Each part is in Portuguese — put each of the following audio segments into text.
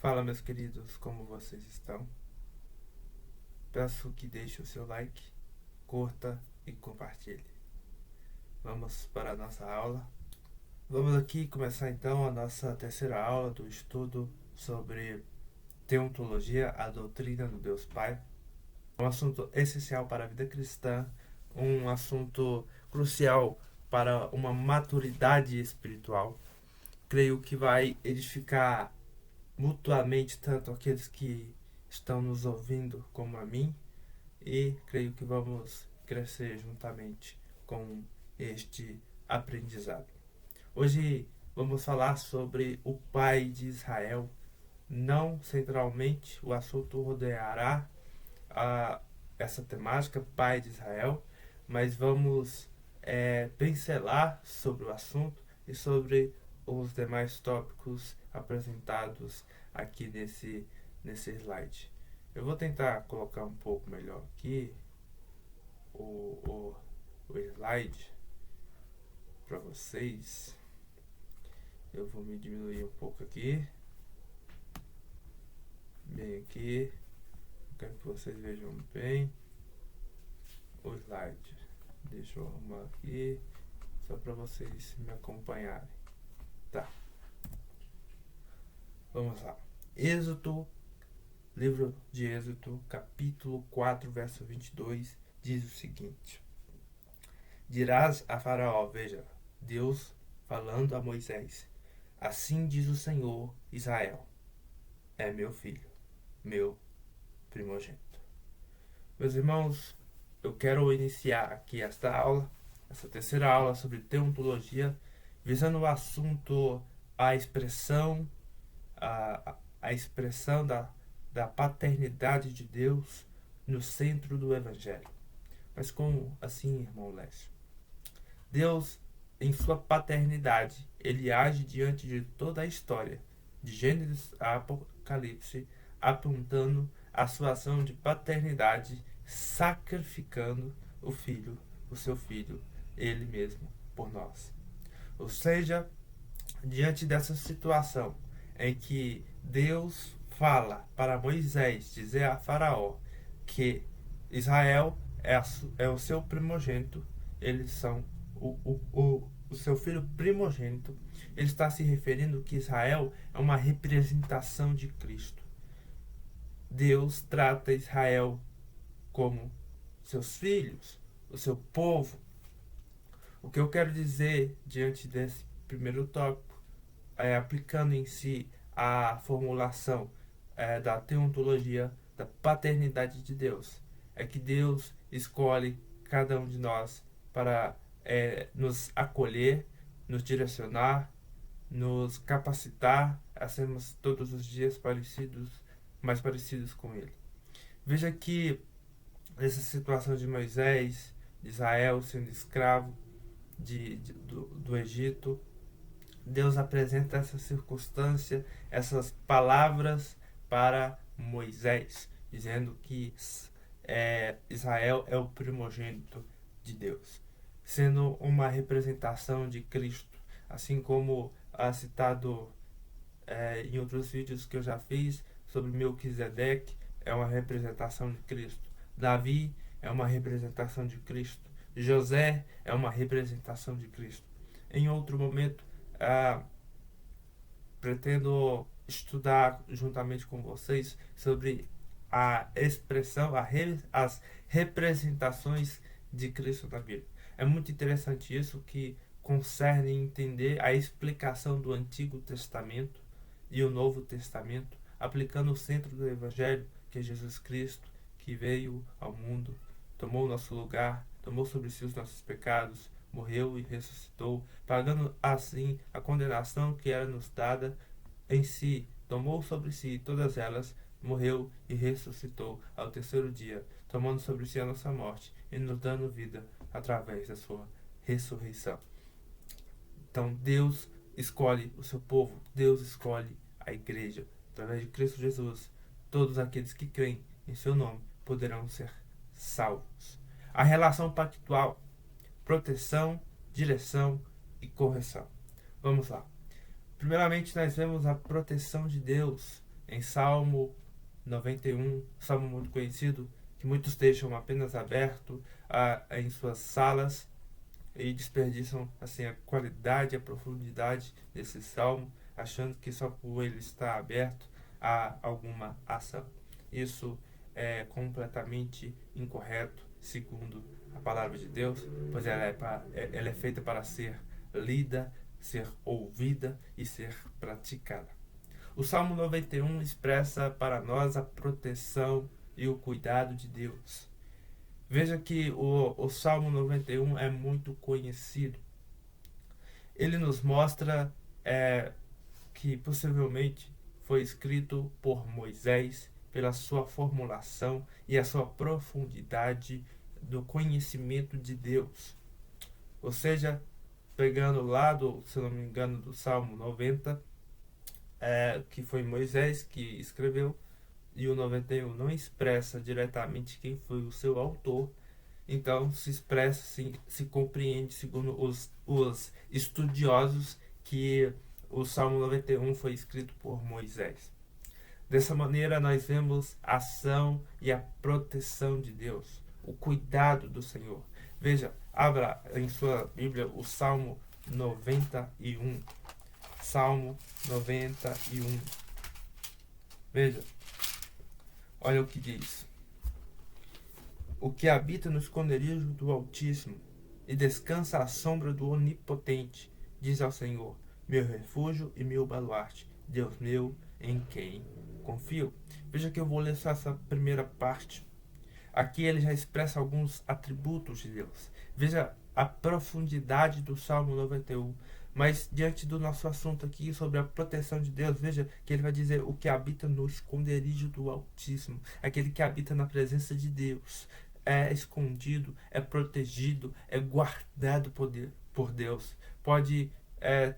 Fala, meus queridos, como vocês estão? Peço que deixe o seu like, curta e compartilhe. Vamos para a nossa aula. Vamos aqui começar então a nossa terceira aula do estudo sobre teontologia, a doutrina do Deus Pai. Um assunto essencial para a vida cristã, um assunto crucial para uma maturidade espiritual. Creio que vai edificar mutuamente tanto aqueles que estão nos ouvindo como a mim, e creio que vamos crescer juntamente com este aprendizado. Hoje vamos falar sobre o Pai de Israel. Não centralmente, o assunto rodeará essa temática, Pai de Israel, mas vamos pincelar sobre o assunto e sobre os demais tópicos apresentados aqui nesse slide. Eu vou tentar colocar um pouco melhor aqui o slide para vocês. Eu vou me diminuir um pouco aqui. Bem aqui. Quero que vocês vejam bem o slide. Deixa eu arrumar aqui só para vocês me acompanharem. Tá. Vamos lá. Livro de Êxodo, capítulo 4, verso 22, diz o seguinte: Dirás a Faraó, veja, Deus falando a Moisés, assim diz o Senhor, Israel, é meu filho, meu primogênito. Meus irmãos, eu quero iniciar aqui essa terceira aula sobre teontologia, visando o assunto, a expressão da paternidade de Deus no centro do Evangelho. Mas como assim, irmão Lécio? Deus, em sua paternidade, ele age diante de toda a história, de Gênesis a Apocalipse, apontando a sua ação de paternidade, sacrificando o seu filho, ele mesmo, por nós. Ou seja, diante dessa situação em que Deus fala para Moisés dizer a Faraó que Israel é o seu primogênito, eles são o seu filho primogênito, ele está se referindo que Israel é uma representação de Cristo. Deus trata Israel como seus filhos, o seu povo. O que eu quero dizer diante desse primeiro tópico, aplicando em si a formulação da teontologia da paternidade de Deus, é que Deus escolhe cada um de nós para nos acolher, nos direcionar, nos capacitar a sermos todos os dias mais parecidos com Ele. Veja que essa situação de Moisés, de Israel sendo escravo do Egito, Deus apresenta essa circunstância, essas palavras para Moisés, dizendo que Israel é o primogênito de Deus, sendo uma representação de Cristo, assim como citado em outros vídeos que eu já fiz sobre Melquisedeque, é uma representação de Cristo. Davi é uma representação de Cristo. José é uma representação de Cristo. Em outro momento, pretendo estudar juntamente com vocês sobre a expressão, as representações de Cristo na Bíblia. É muito interessante isso, que concerne entender a explicação do Antigo Testamento e o Novo Testamento, aplicando o centro do Evangelho, que é Jesus Cristo, que veio ao mundo, tomou o nosso lugar, tomou sobre si os nossos pecados, morreu e ressuscitou, pagando assim a condenação que era nos dada em si, tomou sobre si todas elas, morreu e ressuscitou ao terceiro dia, tomando sobre si a nossa morte e nos dando vida através da sua ressurreição. Então Deus escolhe o seu povo, Deus escolhe a igreja. Através de Cristo Jesus, todos aqueles que creem em seu nome poderão ser salvos. A relação pactual: proteção, direção e correção. Vamos lá. Primeiramente, nós vemos a proteção de Deus em Salmo 91, salmo muito conhecido, que muitos deixam apenas aberto em suas salas e desperdiçam assim a qualidade, a profundidade desse salmo, achando que só por ele estar aberto há alguma ação. Isso é completamente incorreto, segundo a palavra de Deus, pois ela é feita para ser lida, ser ouvida e ser praticada. O Salmo 91 expressa para nós a proteção e o cuidado de Deus. Veja que o Salmo 91 é muito conhecido. Ele nos mostra que possivelmente foi escrito por Moisés pela sua formulação e a sua profundidade do conhecimento de Deus. Ou seja, pegando lá se não me engano, do Salmo 90, que foi Moisés que escreveu, e o 91 não expressa diretamente quem foi o seu autor, então se expressa, se compreende, segundo os estudiosos, que o Salmo 91 foi escrito por Moisés. Dessa maneira nós vemos a ação e a proteção de Deus, o cuidado do Senhor. Veja, abra em sua Bíblia o Salmo 91. Salmo 91. Veja, olha o que diz. O que habita no esconderijo do Altíssimo e descansa à sombra do Onipotente, diz ao Senhor, meu refúgio e meu baluarte, Deus meu, em quem confio. Veja que eu vou ler só essa primeira parte. Aqui ele já expressa alguns atributos de Deus. Veja a profundidade do Salmo 91. Mas diante do nosso assunto aqui sobre a proteção de Deus, veja que ele vai dizer o que habita no esconderijo do Altíssimo. Aquele que habita na presença de Deus. É escondido, é protegido, é guardado por Deus. Pode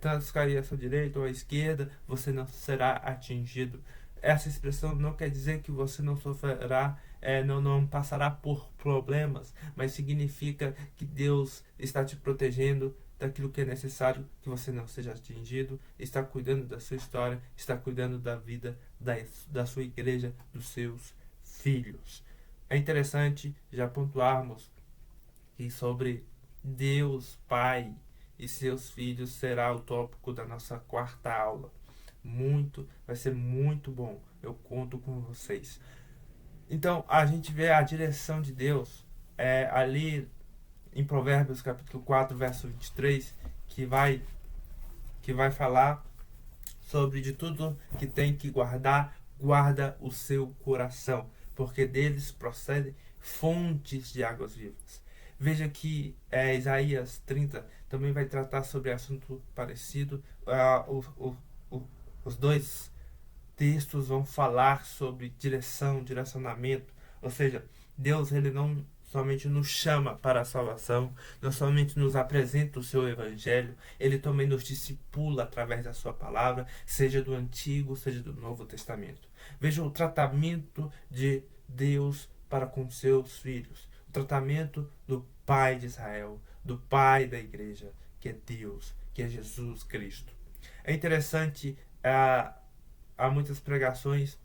tanto cair à sua direita ou à esquerda, você não será atingido. Essa expressão não quer dizer que você não sofrerá, não passará por problemas, mas significa que Deus está te protegendo daquilo que é necessário, que você não seja atingido, está cuidando da sua história, está cuidando da vida da sua igreja, dos seus filhos. É interessante já pontuarmos que sobre Deus Pai e seus filhos será o tópico da nossa quarta aula. Vai ser muito bom, eu conto com vocês. Então a gente vê a direção de Deus ali em Provérbios capítulo 4, verso 23, que vai falar sobre de tudo que tem que guarda o seu coração, porque deles procedem fontes de águas vivas. Veja que Isaías 30 também vai tratar sobre assunto parecido. Os dois textos vão falar sobre direcionamento, ou seja, Deus ele não somente nos chama para a salvação, não somente nos apresenta o seu evangelho, ele também nos discipula através da sua palavra, seja do Antigo, seja do Novo Testamento. Veja o tratamento de Deus para com seus filhos, o tratamento do Pai de Israel, do Pai da igreja, que é Deus, que é Jesus Cristo. É interessante, há muitas pregações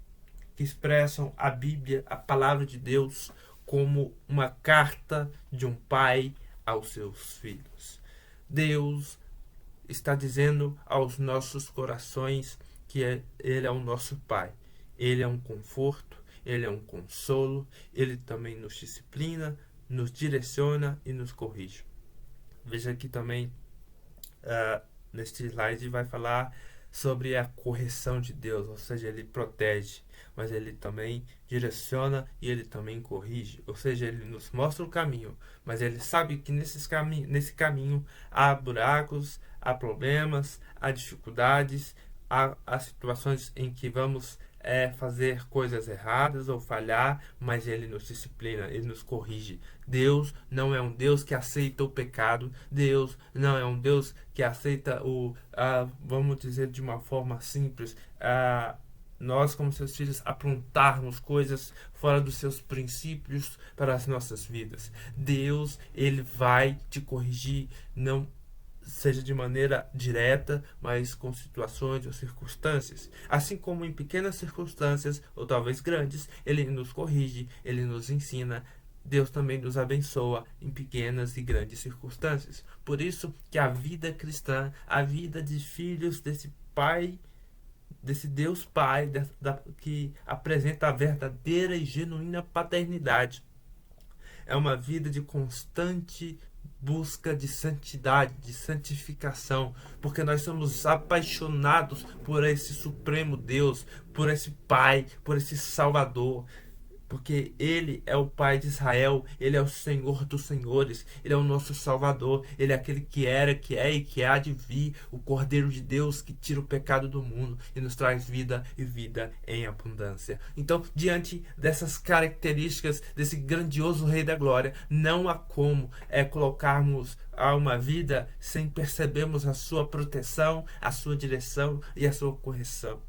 que expressam a Bíblia, a palavra de Deus, como uma carta de um pai aos seus filhos. Deus está dizendo aos nossos corações que Ele é o nosso Pai. Ele é um conforto, Ele é um consolo, Ele também nos disciplina, nos direciona e nos corrige. Veja aqui também, neste slide, vai falar sobre a correção de Deus, ou seja, Ele protege, mas Ele também direciona e Ele também corrige, ou seja, Ele nos mostra o caminho, mas Ele sabe que nesse caminho há buracos, há problemas, há dificuldades, há situações em que vamos fazer coisas erradas ou falhar, mas Ele nos disciplina, Ele nos corrige. Deus não é um Deus que aceita o pecado, Deus não é um Deus que aceita vamos dizer de uma forma simples, nós como seus filhos aprontarmos coisas fora dos seus princípios para as nossas vidas. Deus, Ele vai te corrigir, não seja de maneira direta, mas com situações ou circunstâncias. Assim como em pequenas circunstâncias, ou talvez grandes, Ele nos corrige, Ele nos ensina. Deus também nos abençoa em pequenas e grandes circunstâncias. Por isso que a vida cristã, a vida de filhos desse Pai, desse Deus Pai, que apresenta a verdadeira e genuína paternidade, é uma vida de constante busca de santidade, de santificação, porque nós somos apaixonados por esse Supremo Deus, por esse Pai, por esse Salvador. Porque Ele é o Pai de Israel, Ele é o Senhor dos Senhores, Ele é o nosso Salvador, Ele é aquele que era, que é e que há de vir, o Cordeiro de Deus que tira o pecado do mundo e nos traz vida e vida em abundância. Então, diante dessas características desse grandioso Rei da Glória, não há como colocarmos a uma vida sem percebermos a sua proteção, a sua direção e a sua correção.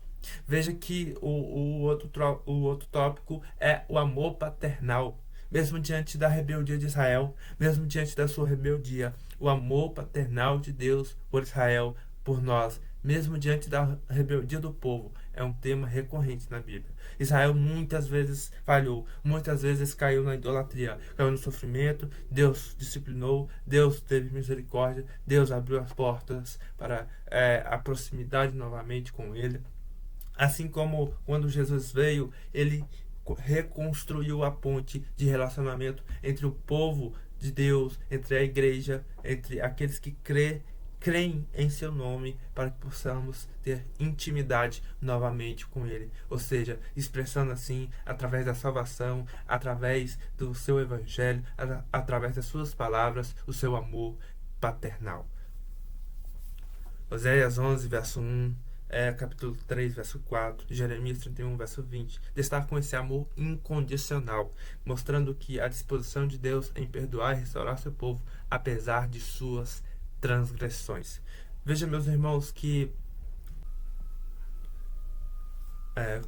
Veja que o outro tópico é o amor paternal. Mesmo diante da rebeldia de Israel, mesmo diante da sua rebeldia, o amor paternal de Deus por Israel, por nós, mesmo diante da rebeldia do povo, é um tema recorrente na Bíblia. Israel muitas vezes falhou, muitas vezes caiu na idolatria, caiu no sofrimento. Deus disciplinou, Deus teve misericórdia, Deus abriu as portas para a proximidade novamente com Ele. Assim como quando Jesus veio, Ele reconstruiu a ponte de relacionamento entre o povo de Deus, entre a igreja, entre aqueles que creem em seu nome, para que possamos ter intimidade novamente com Ele. Ou seja, expressando assim, através da salvação, através do seu evangelho, através das suas palavras, o seu amor paternal. Oséias 11, verso 1, capítulo 3, verso 4, Jeremias 31, verso 20, destacam esse amor incondicional, mostrando que a disposição de Deus em perdoar e restaurar seu povo, apesar de suas transgressões. Veja, meus irmãos, que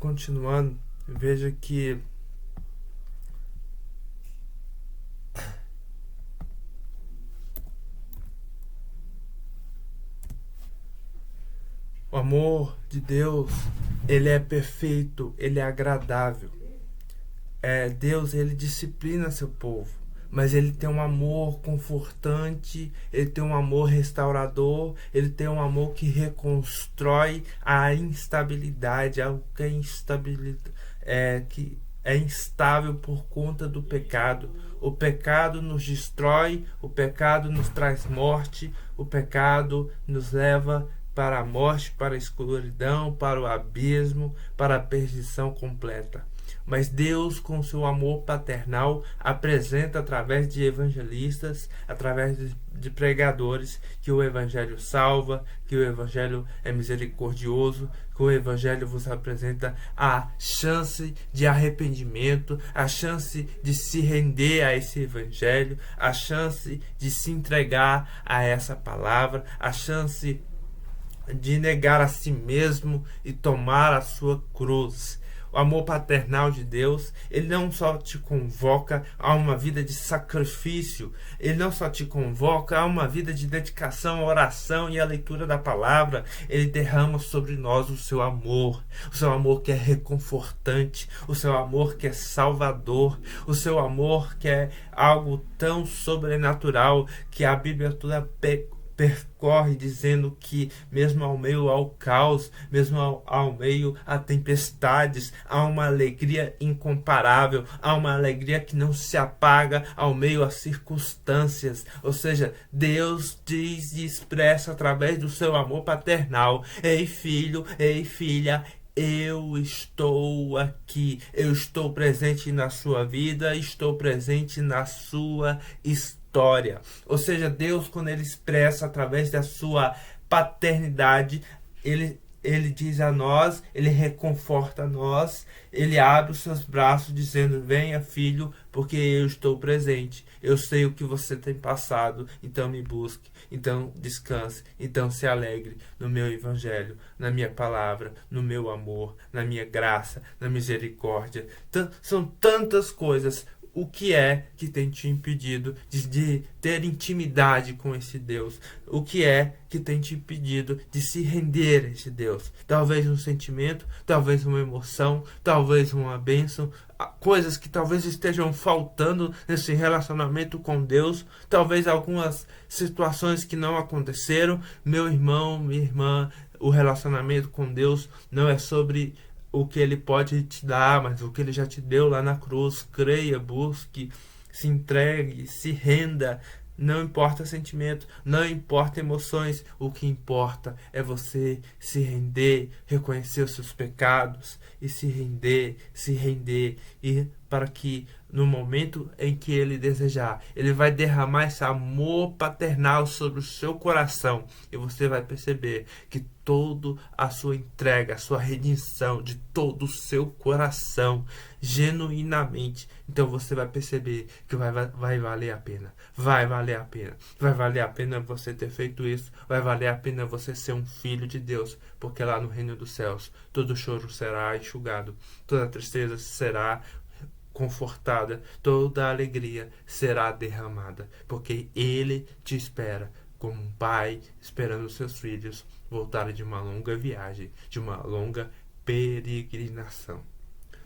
continuando, veja que o amor de Deus, ele é perfeito, ele é agradável. Deus, ele disciplina seu povo, mas ele tem um amor confortante, ele tem um amor restaurador, ele tem um amor que reconstrói a instabilidade, algo que é instável por conta do pecado. O pecado nos destrói, o pecado nos traz morte, o pecado nos leva para a morte, para a escuridão, para o abismo, para a perdição completa. Mas Deus, com seu amor paternal, apresenta através de evangelistas, através de pregadores, que o evangelho salva, que o evangelho é misericordioso, que o evangelho vos apresenta a chance de arrependimento, a chance de se render a esse evangelho, a chance de se entregar a essa palavra, a chance de negar a si mesmo e tomar a sua cruz. O amor paternal de Deus, ele não só te convoca a uma vida de sacrifício, ele não só te convoca a uma vida de dedicação à oração e à leitura da palavra, ele derrama sobre nós o seu amor que é reconfortante, o seu amor que é salvador, o seu amor que é algo tão sobrenatural que a Bíblia toda percorre dizendo que mesmo ao meio ao caos, mesmo ao meio a tempestades, há uma alegria incomparável, há uma alegria que não se apaga ao meio às circunstâncias. Ou seja, Deus diz e expressa através do seu amor paternal: ei filho, ei filha, eu estou aqui, eu estou presente na sua vida, estou presente na sua história. Ou seja, Deus, quando ele expressa através da sua paternidade, ele diz a nós, ele reconforta a nós, ele abre os seus braços dizendo: venha filho, porque eu estou presente, eu sei o que você tem passado, então me busque, então descanse, então se alegre no meu evangelho, na minha palavra, no meu amor, na minha graça, na misericórdia. São tantas coisas. o que é que tem te impedido de ter intimidade com esse Deus? O que é que tem te impedido de se render a esse Deus? Talvez um sentimento, talvez uma emoção, talvez uma bênção, coisas que talvez estejam faltando nesse relacionamento com Deus, talvez algumas situações que não aconteceram. Meu irmão, minha irmã, o relacionamento com Deus não é sobre o que Ele pode te dar, mas o que Ele já te deu lá na cruz. Creia, busque, se entregue, se renda. Não importa sentimento, não importa emoções, o que importa é você se render, reconhecer os seus pecados e se render, e para que no momento em que Ele desejar, Ele vai derramar esse amor paternal sobre o seu coração, e você vai perceber que toda a sua entrega, a sua redenção de todo o seu coração, genuinamente, então você vai perceber que vai valer a pena. Vai valer a pena. Vai valer a pena você ter feito isso. Vai valer a pena você ser um filho de Deus. Porque lá no reino dos céus, todo choro será enxugado. Toda tristeza será confortada. Toda alegria será derramada. Porque Ele te espera como um pai esperando seus filhos voltarem de uma longa viagem, de uma longa peregrinação.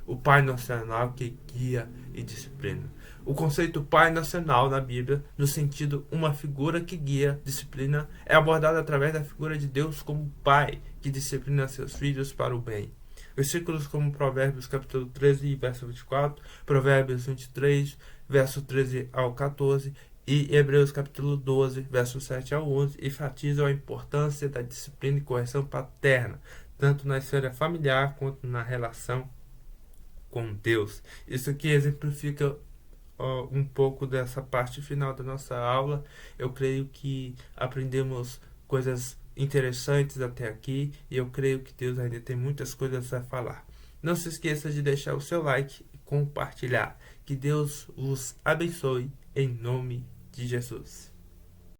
O Pai Nacional que guia e disciplina. O conceito Pai Nacional na Bíblia, no sentido uma figura que guia, disciplina, é abordado através da figura de Deus como Pai que disciplina seus filhos para o bem. Versículos como Provérbios capítulo 13, verso 24, Provérbios 23, verso 13 ao 14 e Hebreus capítulo 12, verso 7 ao 11 enfatizam a importância da disciplina e correção paterna, tanto na esfera familiar quanto na relação com Deus. Isso aqui exemplifica um pouco dessa parte final da nossa aula. Eu creio que aprendemos coisas interessantes até aqui e eu creio que Deus ainda tem muitas coisas a falar. Não se esqueça de deixar o seu like e compartilhar. Que Deus os abençoe em nome de Jesus.